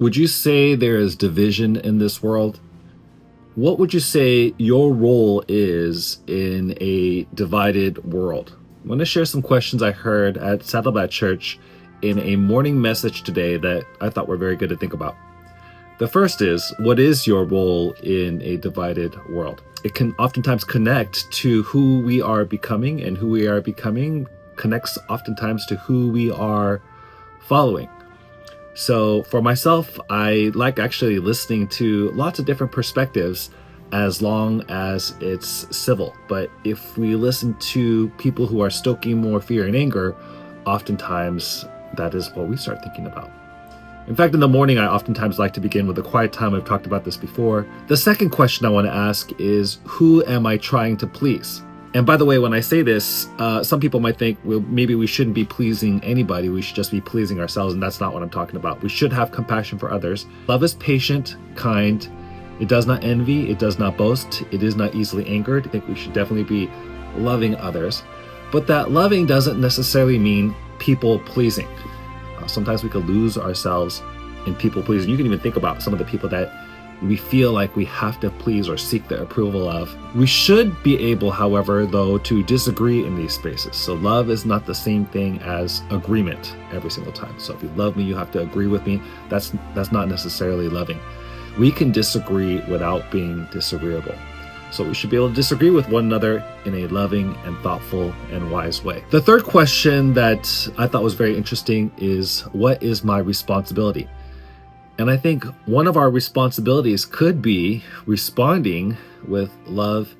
Would you say there is division in this world? What would you say your role is in a divided world? I'm going to share some questions I heard at Saddleback Church in a morning message today that I thought were very good to think about. The first is, what is your role in a divided world? It can oftentimes connect to who we are becoming, and who we are becoming connects oftentimes to who we are following. So for myself, I like actually listening to lots of different perspectives as long as it's civil. But if we listen to people who are stoking more fear and anger, oftentimes that is what we start thinking about. In fact, in the morning, I oftentimes like to begin with a quiet time. I've talked about this before. The second question I want to ask is, who am I trying to please? And by the way, when I say this, some people might think, well, maybe we shouldn't be pleasing anybody. We should just be pleasing ourselves. And that's not what I'm talking about. We should have compassion for others. Love is patient, kind. It does not envy. It does not boast. It is not easily angered. I think we should definitely be loving others. But that loving doesn't necessarily mean people pleasing. Sometimes we could lose ourselves in people pleasing. You can even think about some of the people that we feel like we have to please or seek the approval of. We should be able, however, though, to disagree in these spaces. So love is not the same thing as agreement every single time. So if you love me, you have to agree with me. That's not necessarily loving. We can disagree without being disagreeable. So we should be able to disagree with one another in a loving and thoughtful and wise way. The third question that I thought was very interesting is, what is my responsibility? And I think one of our responsibilities could be responding with love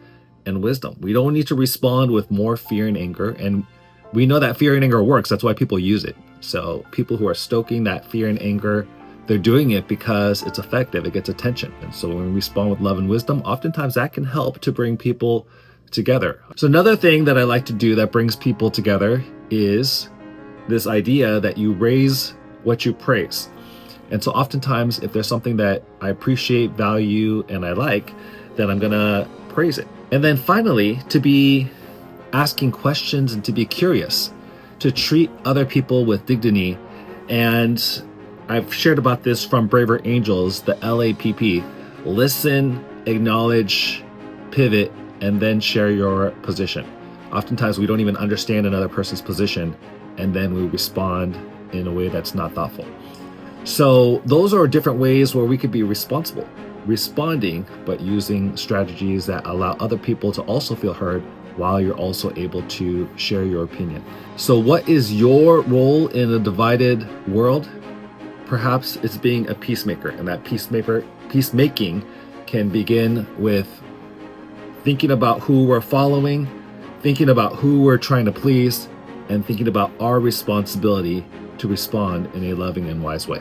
and wisdom. We don't need to respond with more fear and anger. And we know that fear and anger works. That's why people use it. So people who are stoking that fear and anger, they're doing it because it's effective. It gets attention. And so when we respond with love and wisdom, oftentimes that can help to bring people together. So another thing that I like to do that brings people together is this idea that you raise what you praise. And so oftentimes, if there's something that I appreciate, value, and I like, then I'm going to praise it. And then finally, to be asking questions and to be curious, to treat other people with dignity. And I've shared about this from Braver Angels, the LAPP. Listen, acknowledge, pivot, and then share your position. Oftentimes, we don't even understand another person's position, and then we respond in a way that's not thoughtful. So those are different ways where we could be responsible, responding, but using strategies that allow other people to also feel heard while you're also able to share your opinion. So what is your role in a divided world? Perhaps it's being a peacemaker, and that peacemaking can begin with thinking about who we're following, thinking about who we're trying to please, and thinking about our responsibility to respond in a loving and wise way.